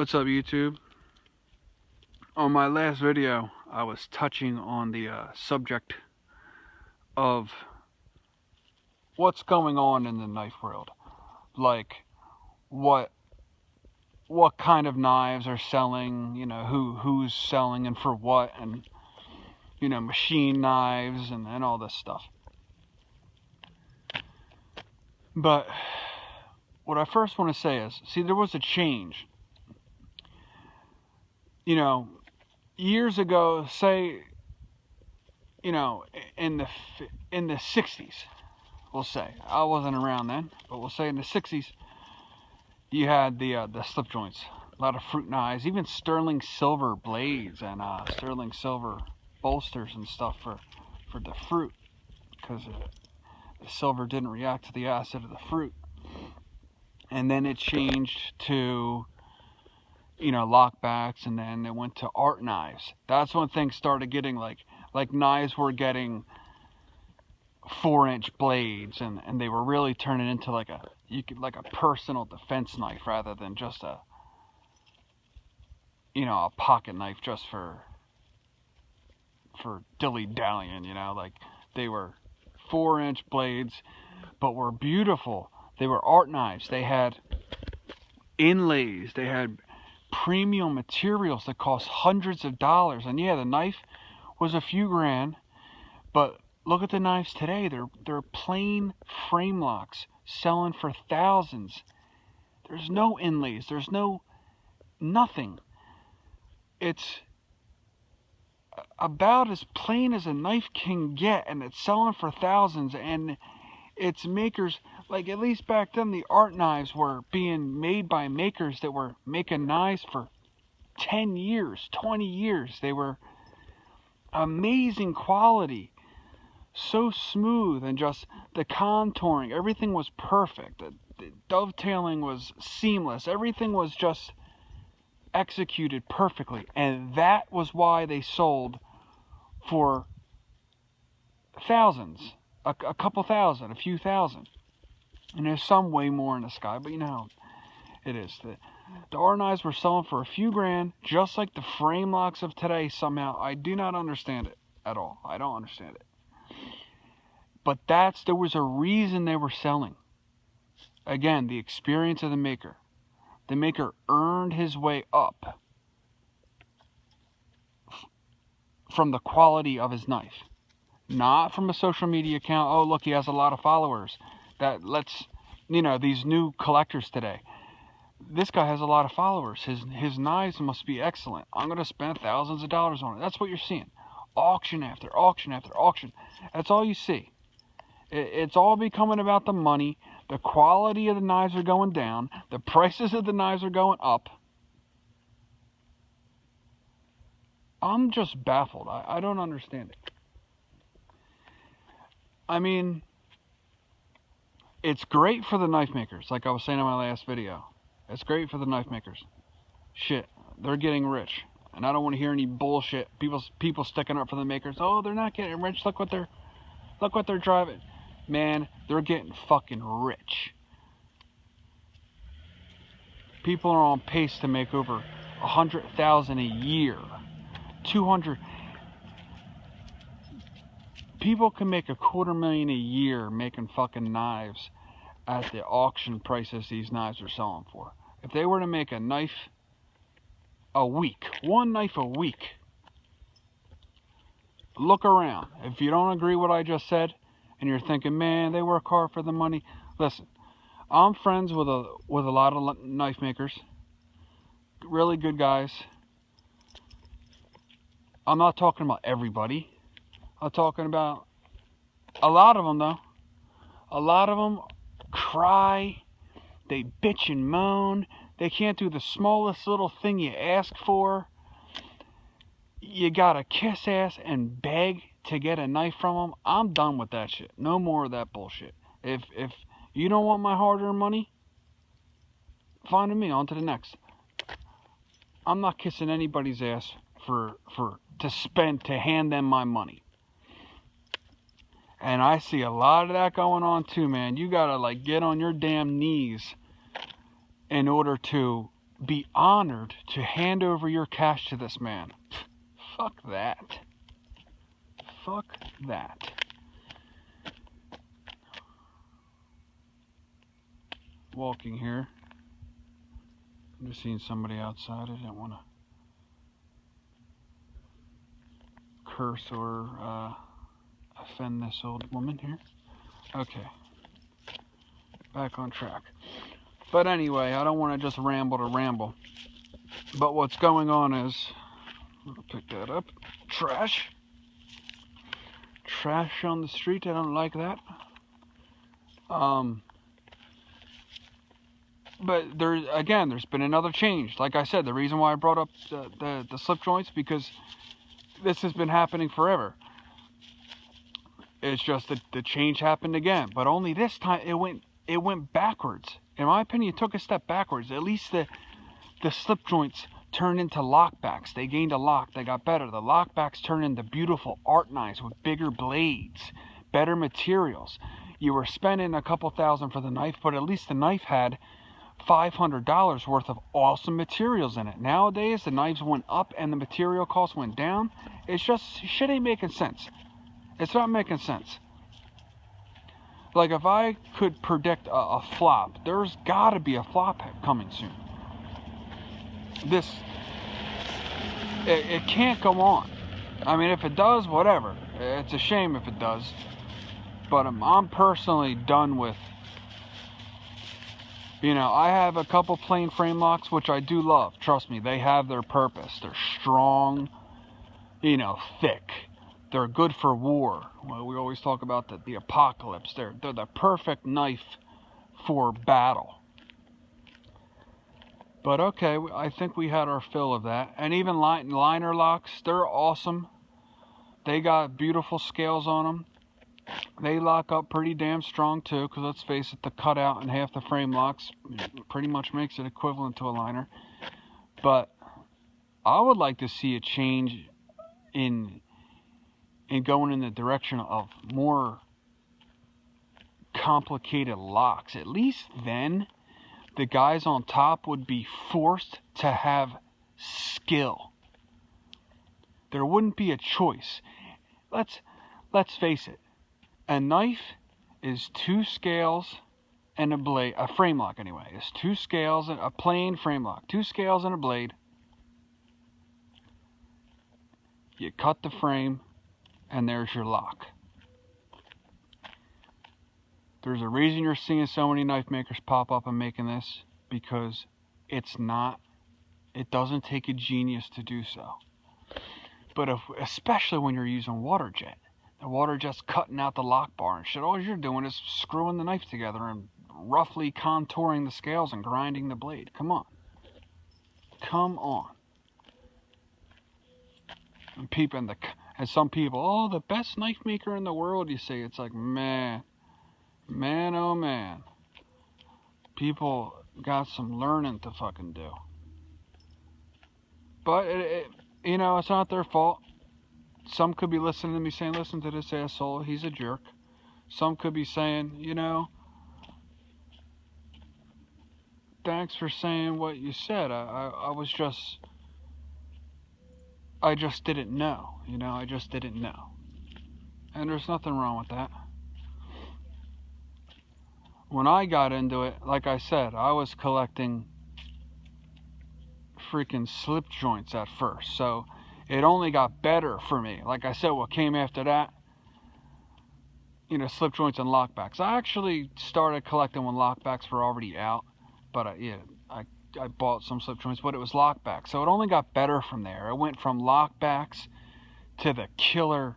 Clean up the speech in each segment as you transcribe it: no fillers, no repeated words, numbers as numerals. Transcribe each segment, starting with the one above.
What's up, YouTube? On my last video, I was touching on the subject of what's going on in the knife world. Like, what kind of knives are selling, who's selling and for what, and, machine knives and all this stuff. But what I first want to say is, see, there was a change. Years ago, say, in the 60s, we'll say. I wasn't around then, but we'll say in the 60s, you had the slip joints, a lot of fruit knives, even sterling silver blades and sterling silver bolsters and stuff for the fruit, because the silver didn't react to the acid of the fruit. And then it changed to lockbacks, and then it went to art knives. That's when things started getting like knives were getting 4-inch blades, and they were really turning into like a personal defense knife rather than just a pocket knife just for dilly-dallying. Like, they were 4-inch blades, but were beautiful. They were art knives. They had inlays. They had premium materials that cost hundreds of dollars. And yeah, the knife was a few grand, but look at the knives today. They're plain frame locks selling for thousands. There's no inlays. There's nothing. It's about as plain as a knife can get, and it's selling for thousands. And its makers, like, at least back then, the art knives were being made by makers that were making knives for 10 years, 20 years. They were amazing quality, so smooth, and just the contouring, everything was perfect. The dovetailing was seamless. Everything was just executed perfectly, and that was why they sold for thousands, a couple thousand, a few thousand. And there's some way more in the sky, but you know how it is. The art knives were selling for a few grand, just like the frame locks of today. Somehow, I do not understand it at all. I don't understand it. But there was a reason they were selling. Again, the experience of the maker. The maker earned his way up from the quality of his knife. Not from a social media account. Oh, look, he has a lot of followers. That lets, these new collectors today. This guy has a lot of followers. His knives must be excellent. I'm going to spend thousands of dollars on it. That's what you're seeing. Auction after auction after auction. That's all you see. It's all becoming about the money. The quality of the knives are going down. The prices of the knives are going up. I'm just baffled. I don't understand it. I mean, it's great for the knife makers, like I was saying in my last video. It's great for the knife makers. Shit, they're getting rich. And I don't want to hear any bullshit. People sticking up for the makers. Oh, they're not getting rich. Look what they're driving. Man, they're getting fucking rich. People are on pace to make over $100,000 a year. 200. People can make $250,000 a year making fucking knives at the auction prices these knives are selling for. If they were to make a knife a week, one knife a week, look around. If you don't agree with what I just said, and you're thinking, man, they work hard for the money, listen. I'm friends with a lot of knife makers, really good guys. I'm not talking about everybody. I'm talking about a lot of them, though. A lot of them cry. They bitch and moan. They can't do the smallest little thing you ask for. You gotta kiss ass and beg to get a knife from them. I'm done with that shit. No more of that bullshit. If you don't want my hard-earned money, fine with me. On to the next. I'm not kissing anybody's ass to hand them my money. And I see a lot of that going on too, man. You gotta get on your damn knees in order to be honored to hand over your cash to this man. Fuck that. Fuck that. Walking here. I'm just seeing somebody outside. I didn't want to curse or offend this old woman here. Okay. Back on track. But anyway, I don't want to just ramble to ramble. But what's going on is, I'll pick that up. Trash. Trash on the street. I don't like that. But there's been another change. Like I said, the reason why I brought up the slip joints, because this has been happening forever. It's just that the change happened again, but only this time it went backwards. In my opinion, it took a step backwards. At least the slip joints turned into lockbacks. They gained a lock. They got better. The lockbacks turned into beautiful art knives with bigger blades, better materials. You were spending a couple $1,000 for the knife, but at least the knife had $500 worth of awesome materials in it. Nowadays, the knives went up and the material cost went down. It's just, shit ain't making sense. It's not making sense. Like, if I could predict a flop, there's gotta be a flop coming soon. It can't go on. I mean, if it does, whatever. It's a shame if it does. But I'm personally done with, I have a couple plain frame locks, which I do love. Trust me, they have their purpose. They're strong, thick. They're good for war. Well, we always talk about the apocalypse. They're the perfect knife for battle. But okay, I think we had our fill of that. And even liner locks, they're awesome. They got beautiful scales on them. They lock up pretty damn strong too, because let's face it, the cutout and half the frame locks pretty much makes it equivalent to a liner. But I would like to see a change in going in the direction of more complicated locks. At least then, the guys on top would be forced to have skill. There wouldn't be a choice. Let's face it. A knife is 2 scales and a blade. A frame lock, anyway, is 2 scales and a plain frame lock. 2 scales and a blade. You cut the frame, and there's your lock. There's a reason you're seeing so many knife makers pop up and making this, because it doesn't take a genius to do so. But especially when you're using water jet. The water jet's cutting out the lock bar and shit. All you're doing is screwing the knife together and roughly contouring the scales and grinding the blade. Come on. Come on. And some people, oh, the best knife maker in the world, you say. It's like, man, oh man. People got some learning to fucking do. But, it's not their fault. Some could be listening to me saying, listen to this asshole, he's a jerk. Some could be saying, thanks for saying what you said. I just didn't know. I just didn't know. And there's nothing wrong with that. When I got into it, like I said, I was collecting freaking slip joints at first. So it only got better for me. Like I said, what came after that, slip joints and lockbacks. I actually started collecting when lockbacks were already out. But I bought some slip joints, but it was lockbacks. So it only got better from there. It went from lockbacks to the killer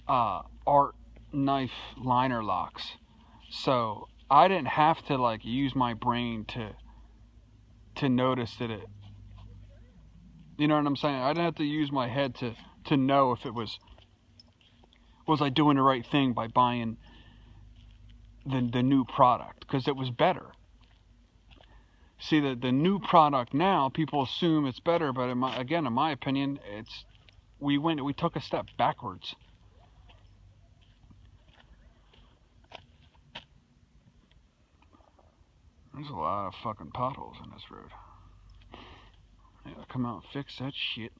art knife liner locks. So I didn't have to use my brain to notice that it, you know what I'm saying? I didn't have to use my head to know if it was I doing the right thing by buying the new product, because it was better. See, the new product now, people assume it's better, but in my opinion, we took a step backwards. There's a lot of fucking potholes in this road. Come out and fix that shit.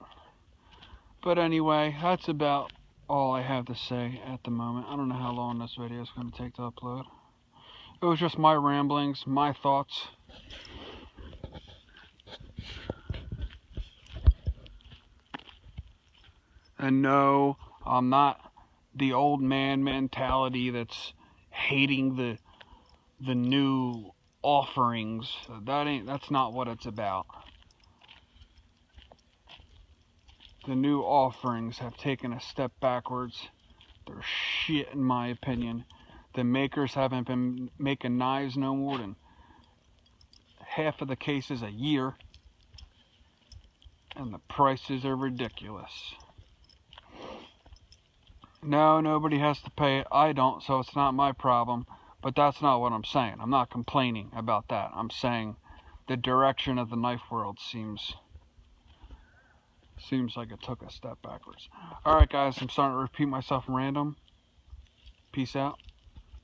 But anyway, that's about all I have to say at the moment. I don't know how long this video is going to take to upload. It was just my ramblings, my thoughts. And no, I'm not the old man mentality that's hating the new offerings. That's not what it's about. The new offerings have taken a step backwards. They're shit in my opinion. The makers haven't been making knives no more than half of the cases a year. And the prices are ridiculous. No, nobody has to pay it. I don't, so it's not my problem. But that's not what I'm saying. I'm not complaining about that. I'm saying the direction of the knife world seems like it took a step backwards. Alright guys, I'm starting to repeat myself random. Peace out.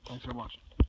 Thanks for watching.